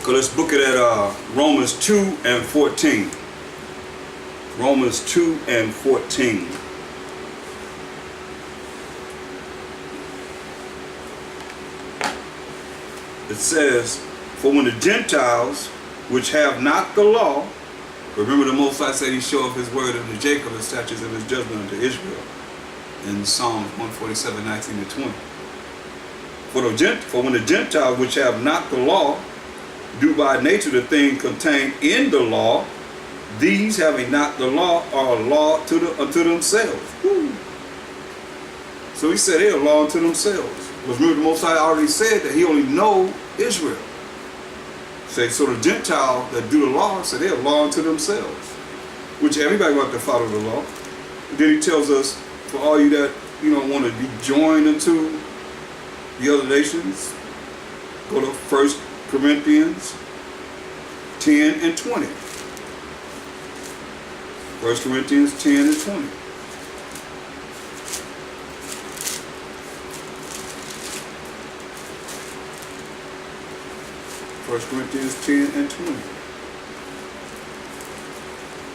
So let's book it at Romans 2 and 14. Romans 2 and 14. It says, for when the Gentiles, which have not the law, remember the Most High said he showeth his word unto Jacob, his statutes and his judgment unto Israel, in Psalms 147, 19 and 20. For when the Gentiles, which have not the law, do by nature the thing contained in the law, these having not the law are a law unto themselves. Woo. So he said they are a law unto themselves. Because remember the Most High already said that he only know Israel. So the Gentiles that do the law, so they're a law unto themselves. Which everybody wants to follow the law. And then he tells us, for all you that want to be joined into the other nations, go to 1 Corinthians 10 and 20. 1 Corinthians 10 and 20. First Corinthians 10 and 20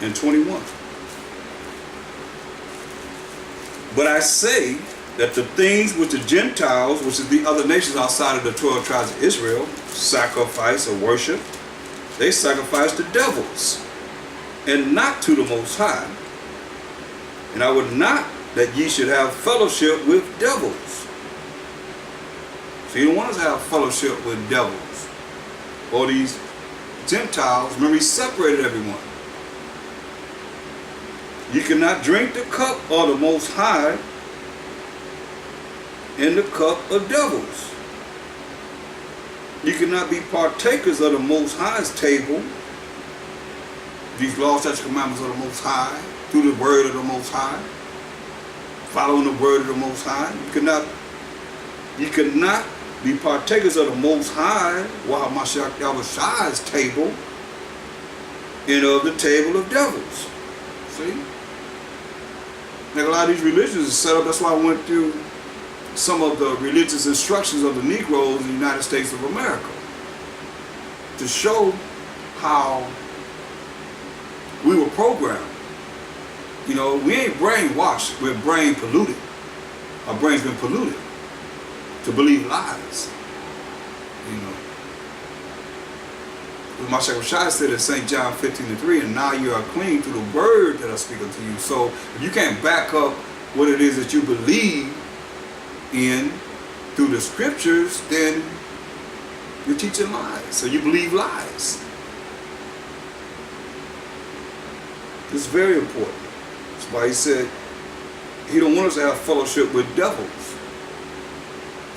and 21. But I say that the things which the Gentiles, which is the other nations outside of the 12 tribes of Israel, sacrifice or worship, they sacrifice to devils, and not to the Most High. And I would not that ye should have fellowship with devils. So you don't want us to have fellowship with devils. Or these Gentiles, remember he separated everyone. You cannot drink the cup of the Most High and the cup of devils. You cannot be partakers of the Most High's table, these laws, statutes, commandments of the Most High, through the word of the Most High, following the word of the Most High. You cannot be partakers of the Most High while Mashiach Yahushai's table and of the table of devils. See? Like a lot of these religions are set up. That's why I went through some of the religious instructions of the Negroes in the United States of America to show how we were programmed. We ain't brainwashed, we're brain polluted. Our brain's been polluted to believe lies. Mashiach Shai said in St. John 15 and 3, and now you are clean through the word that I speak unto you. So if you can't back up what it is that you believe in through the scriptures, then you're teaching lies. So you believe lies. This is very important. That's why he said he don't want us to have fellowship with devils.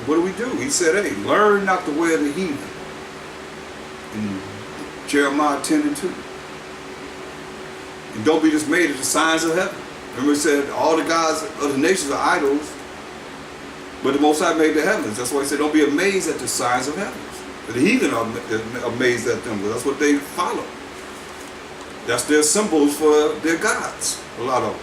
What do? He said, hey, learn not the way of the heathen. In Jeremiah 10 and 2. And don't be dismayed at the signs of heaven. Remember it said all the gods of the nations are idols, but the Most High made the heavens. That's why he said don't be amazed at the signs of heaven. The heathen are amazed at them, but that's what they follow. That's their symbols for their gods, a lot of them.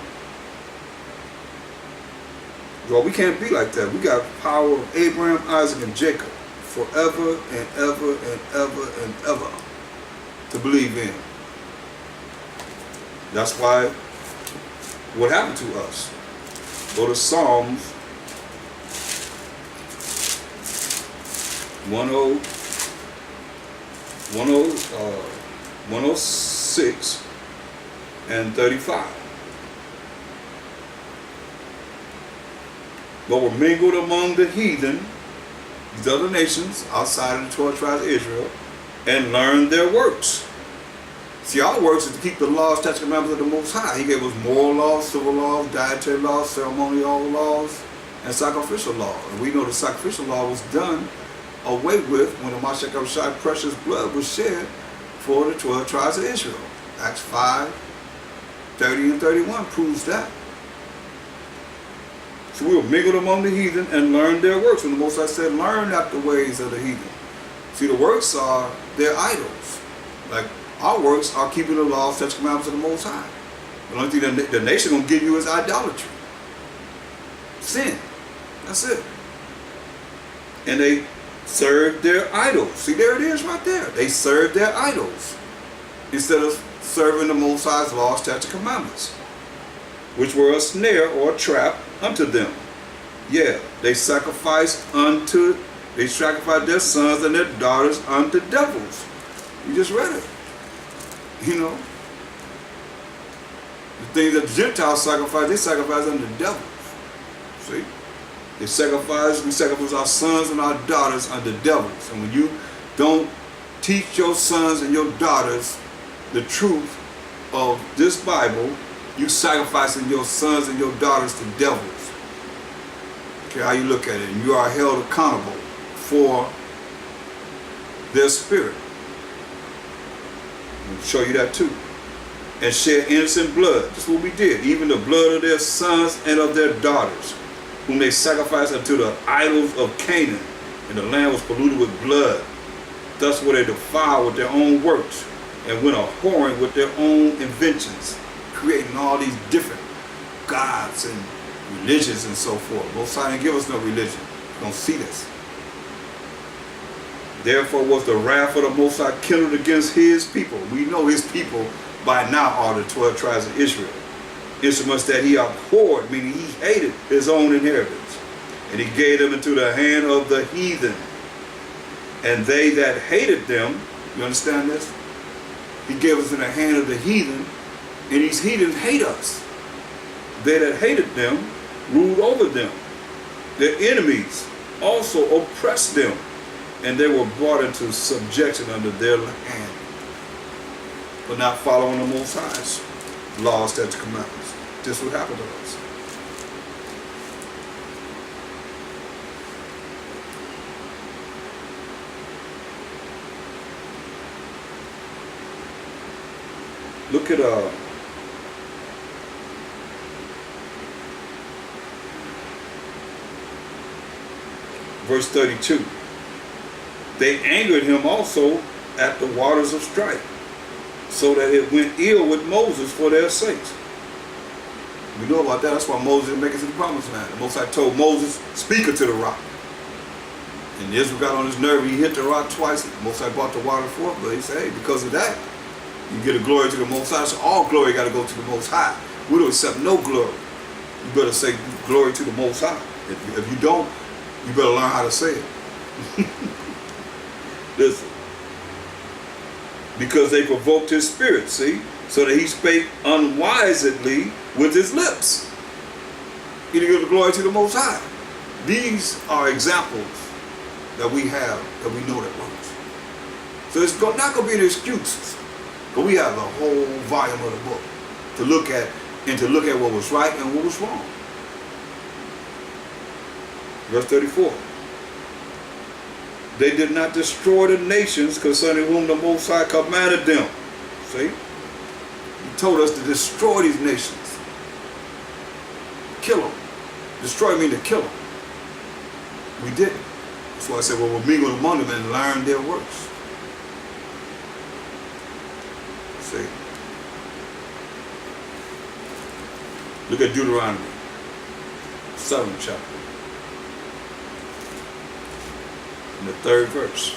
Well, we can't be like that. We got the power of Abraham, Isaac, and Jacob forever and ever and ever and ever to believe in. That's why what happened to us. Go to Psalms 106 and 35. But were mingled among the heathen, these other nations outside of the 12 tribes of Israel, and learned their works. See, our works is to keep the laws, statutes, commandments of the Most High. He gave us moral laws, civil laws, dietary laws, ceremonial laws, and sacrificial law. And we know the sacrificial law was done away with when the Mashiach Yahushua precious blood was shed for the 12 tribes of Israel. Acts 5, 30 and 31 proves that. So we were mingled among the heathen and learned their works. When the Most High said, learn not the ways of the heathen. See, the works are their idols. Like our works are keeping the law, statutes, commandments of the Most High. The only thing that the nation gonna give you is idolatry, sin. That's it. And they served their idols. See, there it is right there. They served their idols instead of serving the Most High's laws, statutes, and commandments, which were a snare or a trap unto them. Yeah, they sacrificed their sons and their daughters unto devils. You just read it. You know, the things that the Gentiles sacrifice, they sacrifice unto devils. See? We sacrifice our sons and our daughters unto devils. And when you don't teach your sons and your daughters the truth of this Bible, you sacrificing your sons and your daughters to devils. Okay, how you look at it. And you are held accountable for their spirit. I'll show you that too. And shed innocent blood. That's what we did. Even the blood of their sons and of their daughters, whom they sacrificed unto the idols of Canaan. And the land was polluted with blood. Thus were they defiled with their own works, and went a-whoring with their own inventions, creating all these different gods and religions and so forth. Most High didn't give us no religion. Don't see this. Therefore was the wrath of the Most High kindled against his people. We know his people by now are the 12 tribes of Israel. Insomuch that he abhorred, meaning he hated his own inheritance. And he gave them into the hand of the heathen. And they that hated them, you understand this? He gave us in the hand of the heathen, and these heathens hate us. They that hated them ruled over them. Their enemies also oppressed them, and they were brought into subjection under their hand, for not following the Most High's laws, statutes, and commandments. This would happen to us. Look at verse 32. They angered him also at the waters of strife, so that it went ill with Moses for their sakes. We know about that. That's why Moses didn't make it to the promised land. The Most High told Moses, speak it to the rock. And Israel got on his nerve. He hit the rock twice. The Most High brought the water forth. But he said, hey, because of that, you get a glory to the Most High. So all glory got to go to the Most High. We don't accept no glory. You better say glory to the Most High. If you don't, you better learn how to say it. Listen. Because they provoked his spirit, see? So that he spake unwisely with his lips. He didn't give the glory to the Most High. These are examples that we have, that we know that works. So it's not going to be an excuse. But we have the whole volume of the book to look at, and to look at what was right and what was wrong. Verse 34. They did not destroy the nations concerning whom the Most High commanded them. See? He told us to destroy these nations. Kill them. Destroy means to kill them. We didn't. That's why I said, well, we'll mingle among them and learn their works. See? Look at Deuteronomy, 7th chapter. In the 3rd verse.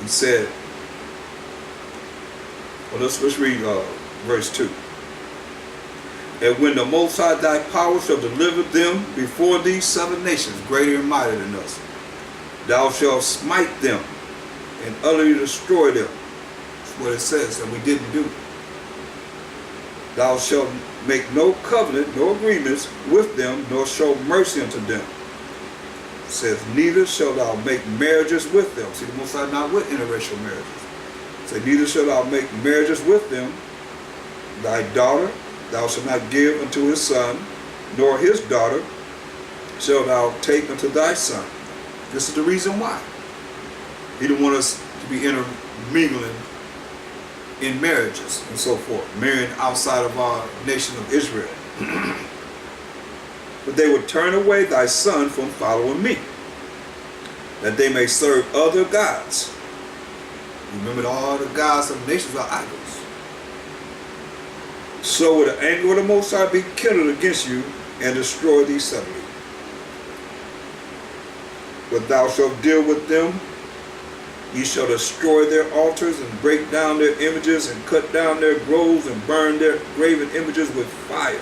He said, well, let's read verse 2. And when the Most High thy power shall deliver them before these 7 nations, greater and mightier than us, thou shalt smite them and utterly destroy them. That's what it says, and we didn't do. Thou shalt make no covenant, no agreements with them, nor show mercy unto them. It says, neither shalt thou make marriages with them. See, the Most High not with interracial marriages. It says, neither shalt thou make marriages with them. Thy daughter thou shalt not give unto his son, nor his daughter shalt thou take unto thy son. This is the reason why. He didn't want us to be intermingling in marriages and so forth, marrying outside of our nation of Israel. But they would turn away thy son from following me, that they may serve other gods. Remember, all the gods of the nations are idols. So would the anger of the Most High be kindled against you and destroy thee suddenly. But thou shalt deal with them. Ye shall destroy their altars and break down their images and cut down their groves and burn their graven images with fire.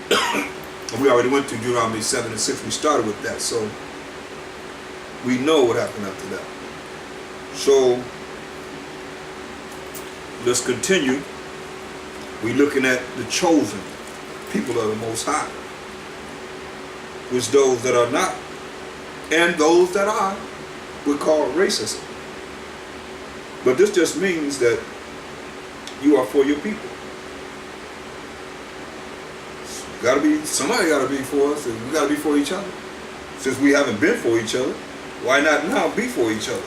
See? We already went through Deuteronomy 7 and 6. We started with that. So we know what happened after that. So let's continue. We're looking at the chosen people of the Most High, which those that are not and those that are we call racism. But this just means that you are for your people. Somebody gotta be for us, and we gotta be for each other. Since we haven't been for each other, why not now be for each other?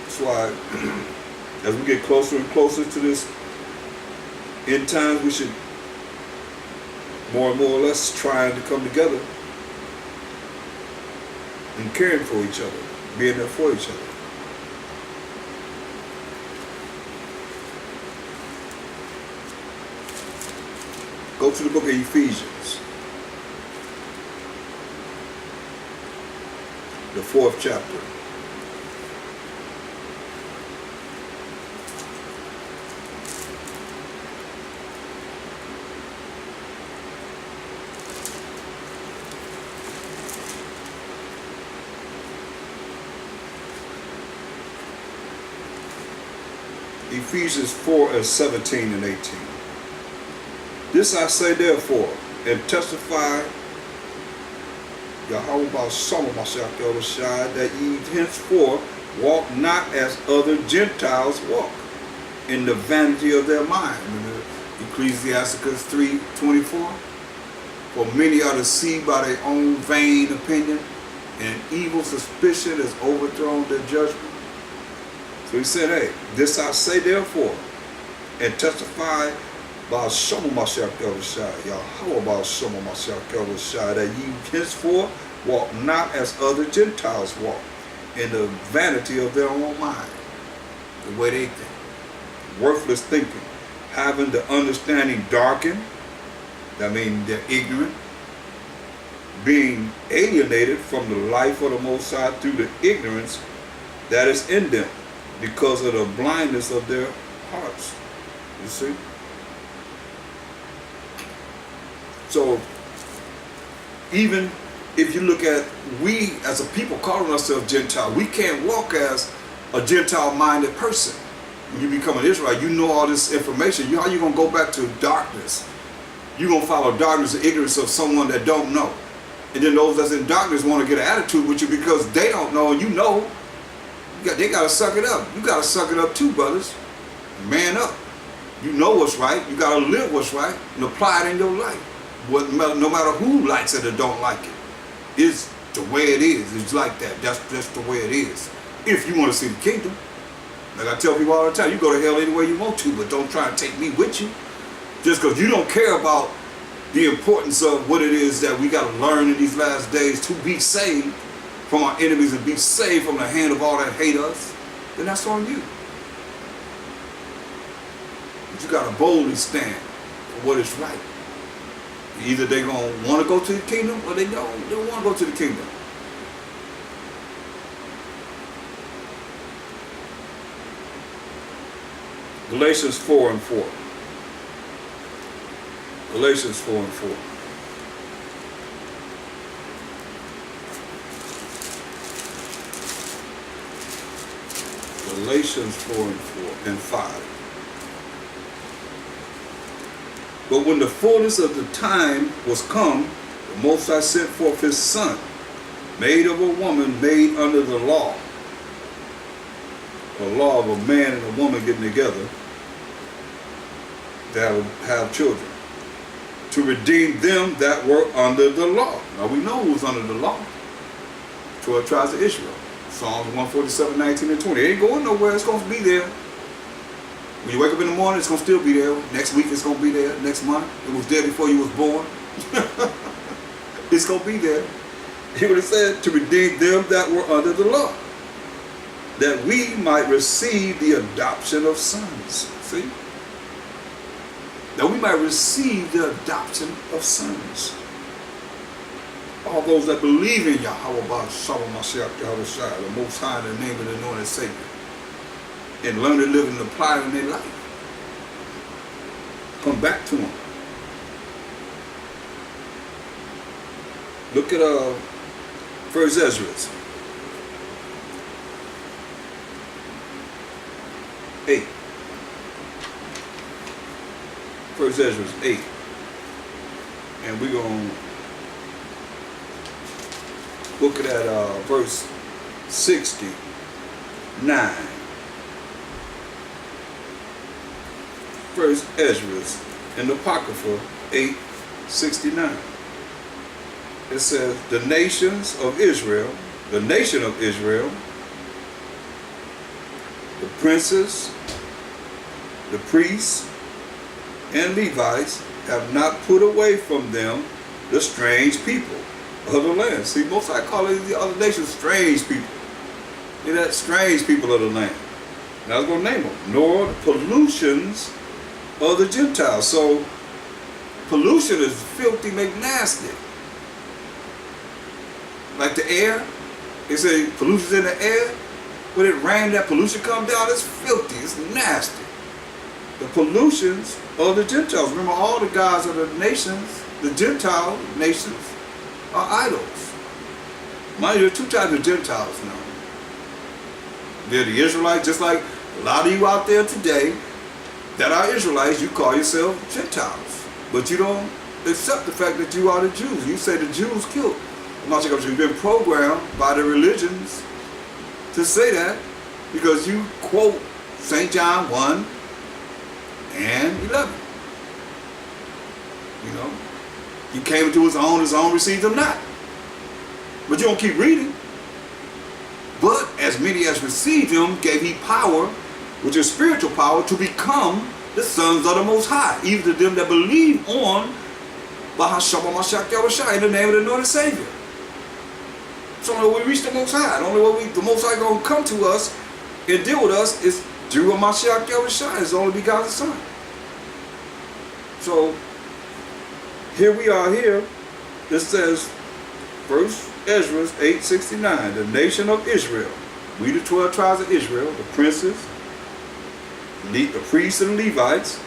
That's why as we get closer and closer to this end times, we should more and more or less trying to come together and caring for each other, being there for each other. Go to the book of Ephesians, the 4th chapter. Ephesians 4 and 17 and 18. This I say therefore, and testify, Yahweh that ye henceforth walk not as other Gentiles walk, in the vanity of their mind. Ecclesiasticus 3:24. For many are deceived by their own vain opinion, and evil suspicion has overthrown their judgment. So he said, hey, this I say therefore, and testify by that ye henceforth walk not as other Gentiles walk, in the vanity of their own mind, the way they think, worthless thinking, having the understanding darkened, that means they're ignorant, being alienated from the life of the Most High through the ignorance that is in them, because of the blindness of their hearts. You see? So, even if you look at, we as a people calling ourselves Gentile, we can't walk as a Gentile-minded person. When you become an Israelite, you know all this information. How you going to go back to darkness? You're going to follow darkness and ignorance of someone that don't know. And then those that's in darkness want to get an attitude with you because they don't know and you know. They got to suck it up. You got to suck it up too, brothers. Man up. You know what's right. You got to live what's right and apply it in your life. No matter who likes it or don't like it. It's the way it is. It's like that. That's the way it is. If you want to see the kingdom. Like I tell people all the time, you go to hell any way you want to, but don't try and take me with you. Just because you don't care about the importance of what it is that we got to learn in these last days to be saved from our enemies and be saved from the hand of all that hate us, then that's on you. But you got to boldly stand for what is right. Either they're going to want to go to the kingdom or they don't want to go to the kingdom. Galatians 4 and 4. Galatians 4 and 4. Galatians 4 and 5. But when the fullness of the time was come, the Most High sent forth his Son, made of a woman, made under the law. The law of a man and a woman getting together to have children, to redeem them that were under the law. Now we know who's under the law. 12 tribes of Israel. Psalms 147, 19 and 20. It ain't going nowhere. It's going to be there. When you wake up in the morning, it's going to still be there. Next week, it's going to be there. Next month, it was there before you was born. It's going to be there. He would have said, to redeem them that were under the law, that we might receive the adoption of sons. See? That we might receive the adoption of sons. all those that believe in Yahweh, Shalom Mashiach, Yahweh Shai, the Most High, in the name of the anointed Savior, and learn to live and apply it in their life. Come back to Him. Look at 1 Ezra 8. 1 Ezra 8. And we're going to look at verse 69. First Ezra in the Apocrypha 8:69. It says, the nations of Israel, the nation of Israel, the princes, the priests, and Levites have not put away from them the strange people of the land. See, most I call it the other nations strange people. They're that strange people of the land. And I was going to name them. Nor the pollutions of the Gentiles. So pollution is filthy, make nasty. Like the air, they say pollution's in the air. When it rains, that pollution comes down, it's filthy, it's nasty. The pollutions of the Gentiles. Remember, all the gods of the nations, the Gentile nations, are idols. Mind you, there are two types of Gentiles now. They're the Israelites, just like a lot of you out there today that are Israelites, you call yourself Gentiles. But you don't accept the fact that you are the Jews. You say the Jews killed. You've been programmed by the religions to say that because you quote St. John 1 and 11. You know, he came into his own received him not. But you don't keep reading. But as many as received him, gave he power, which is spiritual power, to become the sons of the Most High, even to them that believe on Bahasham Mashiach Yahushua, in the name of the anointed Savior. So the only way we reach the Most High, the only way the Most High going to come to us and deal with us is through Mashiach Yahushua, his only begotten Son. So here we are here. It says, 1 Ezra 8:69, the nation of Israel, we the 12 tribes of Israel, the princes, the priests and Levites,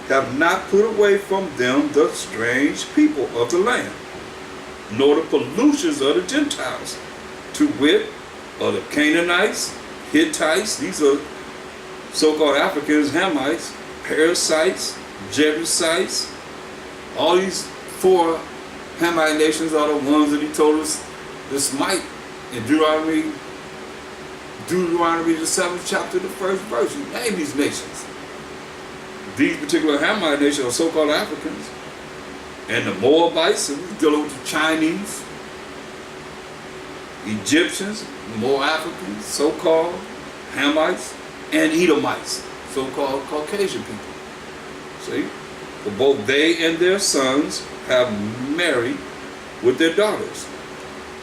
have not put away from them the strange people of the land, nor the pollutions of the Gentiles, to wit, of the Canaanites, Hittites, these are so-called Africans, Hamites, Perizzites, Jebusites. All these four Hamite nations are the ones that he told us to smite in Deuteronomy the 7th chapter, the 1st verse. He named these nations. These particular Hamite nations are so-called Africans. And the Moabites, and we're dealing with the Chinese, Egyptians, more Africans, so-called Hamites, and Edomites, so-called Caucasian people. See? For both they and their sons have married with their daughters.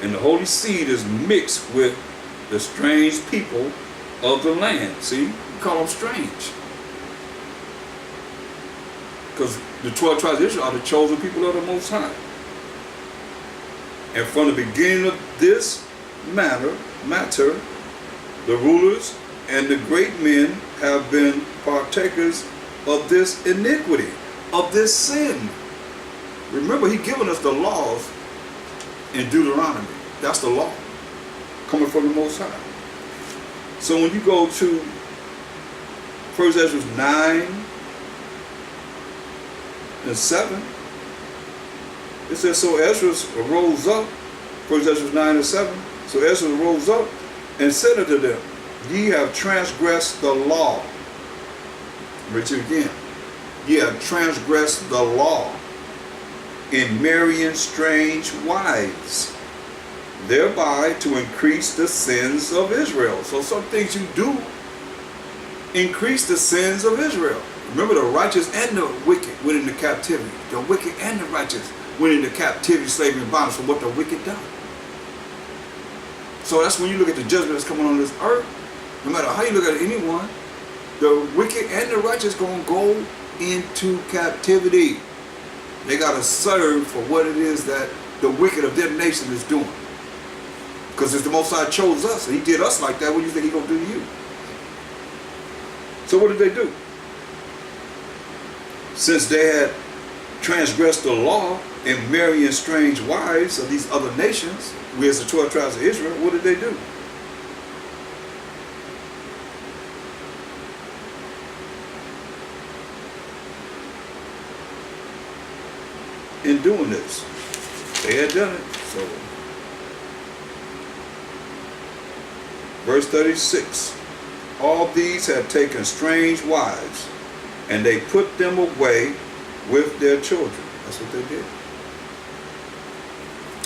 And the holy seed is mixed with the strange people of the land. See? We call them strange. Because the 12 tribes of Israel are the chosen people of the Most High. And from the beginning of this matter, the rulers and the great men have been partakers of this iniquity, of this sin. Remember, he given us the laws in Deuteronomy. That's the law, coming from the Most High. So when you go to 1 Ezra 9 and 7, it says, so Ezra arose up, 1 Ezra 9 and 7, so Ezra rose up and said unto them, ye have transgressed the law. Read it again. Ye have transgressed the law in marrying strange wives, thereby to increase the sins of Israel. So some things you do increase the sins of Israel. Remember, the righteous and the wicked went into captivity. The wicked and the righteous went into captivity, slavery, and bondage for what the wicked done. So that's when you look at the judgment that's coming on this earth. No matter how you look at anyone, the wicked and the righteous going to go into captivity. They got to serve for what it is that the wicked of their nation is doing. Because if the Most High chose us, and he did us like that, what do you think he's going to do to you? So what did they do? Since they had transgressed the law and marrying strange wives of these other nations, we as the 12 tribes of Israel, what did they do? In doing this, they had done it. So, verse 36, all these had taken strange wives, and they put them away with their children. That's what they did.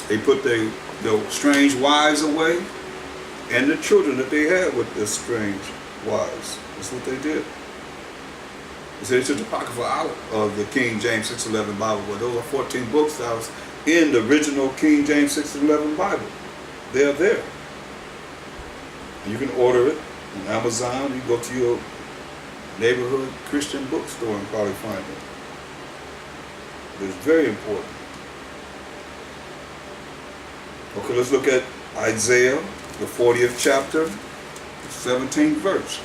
They put the strange wives away, and the children that they had with the strange wives. That's what they did. So they took the apocryphal out of the King James 611 Bible. But those are 14 books that was in the original King James 611 Bible. They're there. And you can order it on Amazon. You go to your neighborhood Christian bookstore and probably find it. But it's very important. Okay, let's look at Isaiah, the 40th chapter, 17th verse.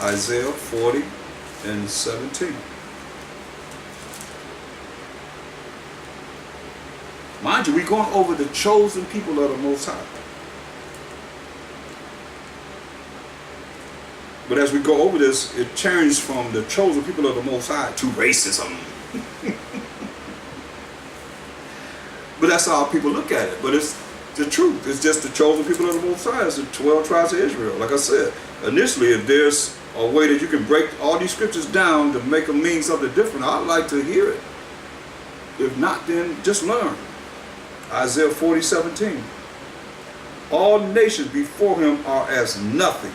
Isaiah 40 and 17. Mind you, we're going over the chosen people of the Most High. But as we go over this, it turns from the chosen people of the Most High to racism. But that's how people look at it. But it's the truth. It's just the chosen people of the Most High. It's the 12 tribes of Israel. Like I said, initially, if there's a way that you can break all these scriptures down to make them mean something different, I'd like to hear it. If not, then just learn. Isaiah 40:17. All nations before him are as nothing,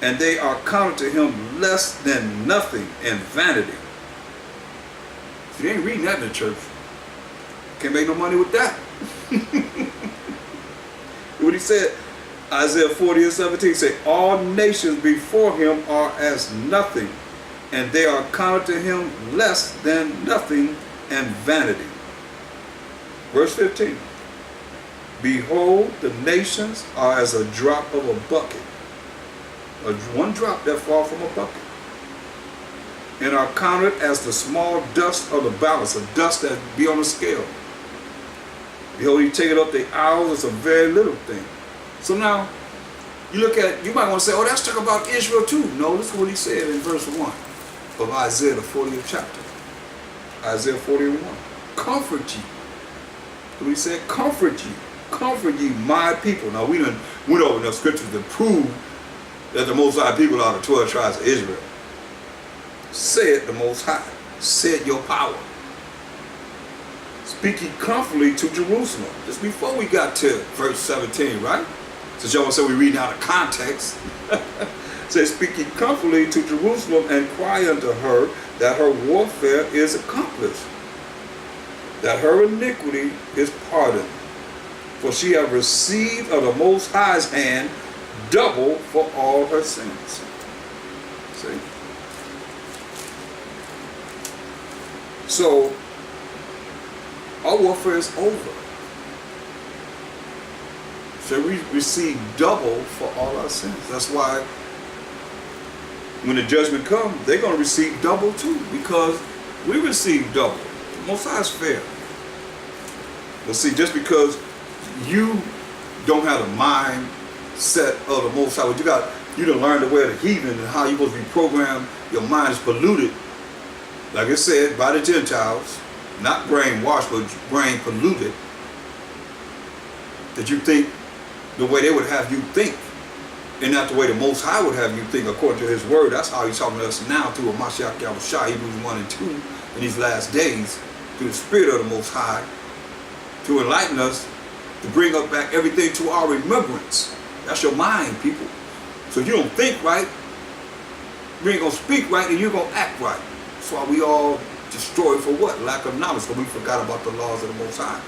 and they are counted to him less than nothing and vanity. See, they ain't reading that in the church. Can't make no money with that. What he said, Isaiah 40:17 say, all nations before him are as nothing, and they are counted to him less than nothing and vanity. Verse 15. Behold, the nations are as a drop of a bucket, one drop that falls from a bucket, and are counted as the small dust of the balance, a dust that be on a scale. Behold, he taketh up the hours, it's a very little thing. So now, you look at, you might want to say, oh, that's talking about Israel too. No, listen what he said in verse 1 of Isaiah, the 40th chapter. Isaiah 41. Comfort ye. What he said, comfort ye, my people. Now, we done went over enough scriptures to prove that the Most High people are the 12 tribes of Israel. Said the Most High, said your power. Speak ye comfortably to Jerusalem. Just before we got to verse 17, right? Since y'all say we're reading out of context. Say, speak ye comfortably to Jerusalem and cry unto her that her warfare is accomplished, that her iniquity is pardoned. For she hath received of the Most High's hand double for all her sins. See? So, our warfare is over. So we receive double for all our sins. That's why when the judgment comes, they're going to receive double too, because we receive double. The Most High is fair. But see, just because you don't have the mindset of the Most High, you done learned the way of the heathen and how you're supposed to be programmed, your mind is polluted, like it said, by the Gentiles, not brainwashed, but brain polluted, that you think the way they would have you think, and not the way the Most High would have you think according to his word. That's how he's talking to us now through a Mashiach Yahushua, Hebrews 1 and 2, in these last days, through the Spirit of the Most High, to enlighten us, to bring us back everything to our remembrance. That's your mind, people. So if you don't think right, you ain't going to speak right, and you're going to act right. That's why we all destroyed for what? Lack of knowledge, because we forgot about the laws of the Most High.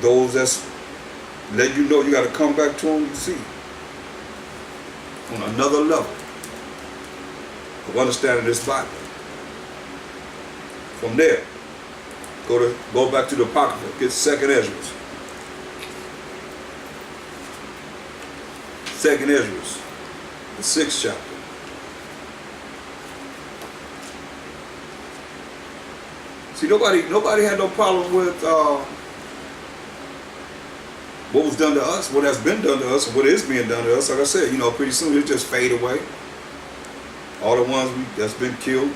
Those that's let you know you got to come back to them, you see, on another level of understanding this Bible. From there, go back to the Apocrypha. Get Second Ezra. Second Ezra, the 6th chapter. See, nobody had no problem with what was done to us, what has been done to us, and what is being done to us. Like I said, pretty soon it'll just fade away. All the ones that's been killed,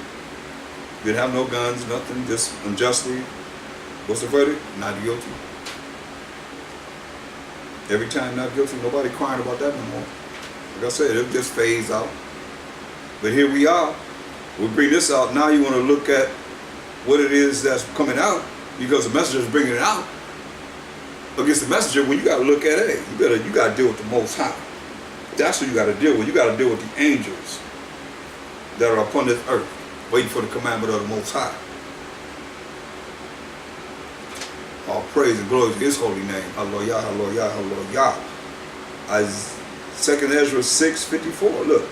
didn't have no guns, nothing, just unjustly. What's the verdict? Not guilty. Every time not guilty, nobody crying about that no more. Like I said, it just fades out. But here we are. We bring this out. Now you want to look at what it is that's coming out, because the messenger is bringing it out. Against the messenger, when you got to look at it, you got to deal with the Most High. That's what you got to deal with. You got to deal with the angels that are upon this earth, waiting for the commandment of the Most High. All praise and glory to His holy name. Hallelujah, hallelujah, hallelujah. As 2nd Ezra 6:54. Look.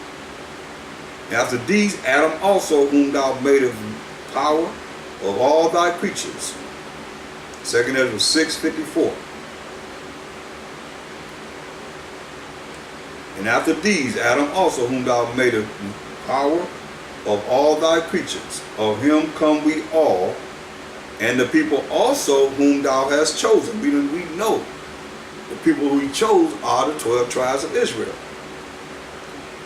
After these, Adam also, whom thou made of power of all thy creatures. 2nd Ezra 6:54. And after these, Adam also, whom thou made of power of all thy creatures, of him come we all, and the people also whom thou hast chosen. We know the people who he chose are the 12 tribes of Israel.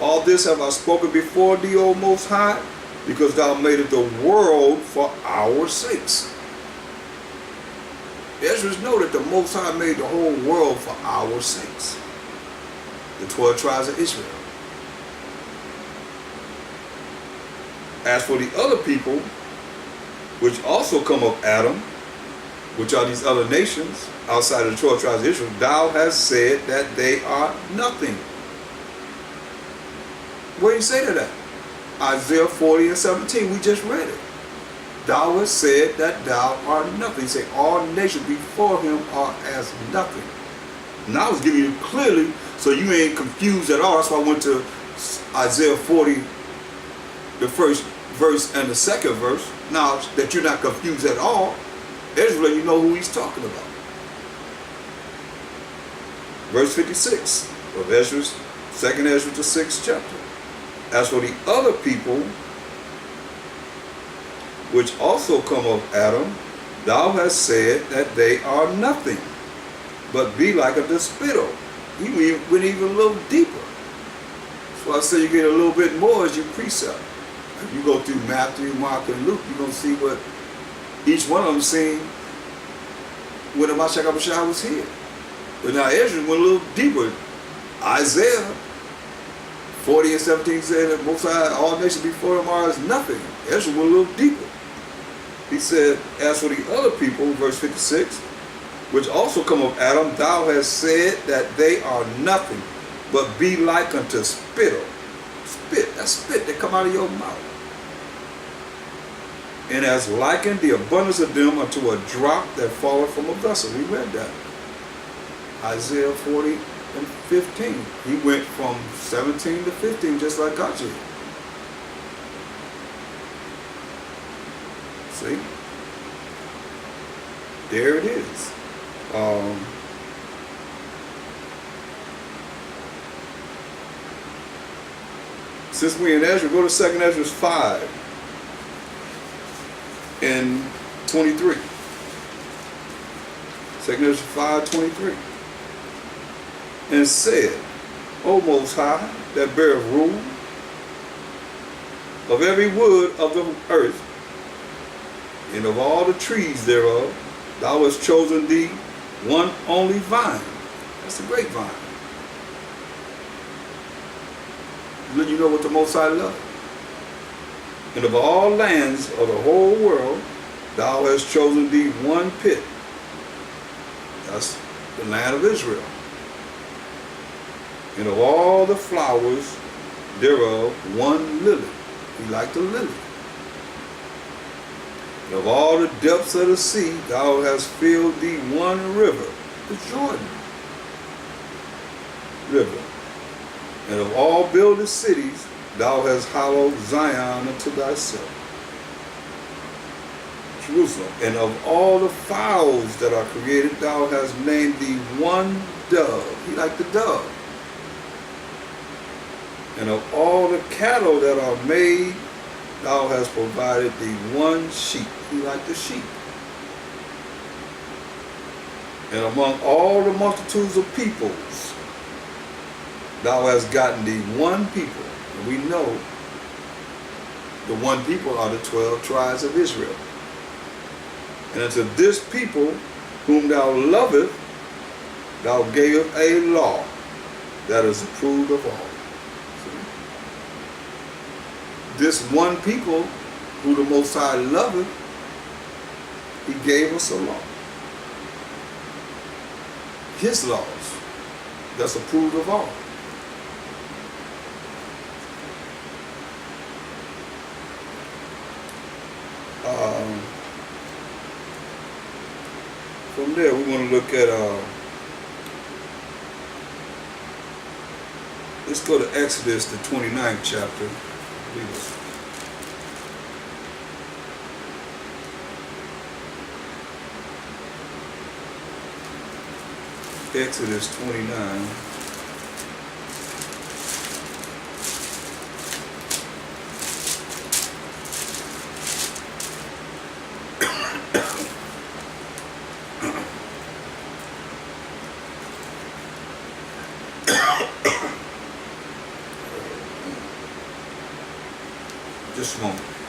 All this have I spoken before thee, O Most High, because thou madest the world for our sakes. Ezra know that the Most High made the whole world for our sakes. The 12 tribes of Israel. As for the other people, which also come of Adam, which are these other nations outside of the 12 tribes of Israel, thou hast said that they are nothing. Where do you say that? Isaiah 40:17, we just read it. Thou hast said that thou art nothing. You say all nations before him are as nothing. Now I was giving you clearly so you ain't confused at all. That's why I went to Isaiah 40, the first verse and the second verse. Now that you're not confused at all, Israel, you know who he's talking about. Verse 56 of Ezra, 2nd Ezra, the 6th chapter. As for the other people, which also come of Adam, thou hast said that they are nothing, but be like a spittle. He went even a little deeper. So I say you get a little bit more as you precept. If you go through Matthew, Mark, and Luke, you're going to see what each one of them seen when the Mashiach was here. But now Ezra went a little deeper. Isaiah 40:17 said that Most High, all nations before him are as nothing. Ezra went a little deeper. He said, as for the other people, verse 56, which also come of Adam, thou hast said that they are nothing, but be like unto spittle. Spit, that's spit that come out of your mouth. And as likened the abundance of them unto a drop that falleth from a vessel. We read that. Isaiah 40:15. He went from 17 to 15 just like I did. See? There it is. Since we in Ezra, go to 2nd Ezra 5 and 23. 2nd Ezra 5:23. And said, O Most High, that beareth rule of every wood of the earth, and of all the trees thereof, thou hast chosen thee one only vine. That's the grapevine. Let you know what the Most High loves. And of all lands of the whole world, thou hast chosen thee one pit. That's the land of Israel. And of all the flowers thereof, one lily. We like the lily. And of all the depths of the sea, thou hast filled thee one river, the Jordan River. And of all builded cities, thou hast hallowed Zion unto thyself. Jerusalem. And of all the fowls that are created, thou hast named thee one dove. He like the dove. And of all the cattle that are made, thou hast provided thee one sheep. He like the sheep. And among all the multitudes of peoples, thou hast gotten thee one people. And we know the one people are the 12 tribes of Israel. And unto this people whom thou lovest, thou gavest a law that is approved of all. This one people who the Most High loveth, he gave us a law. His laws that's approved of all. From there, we want to look at, let's go to Exodus, the 29th chapter. Exodus 29. Just a moment.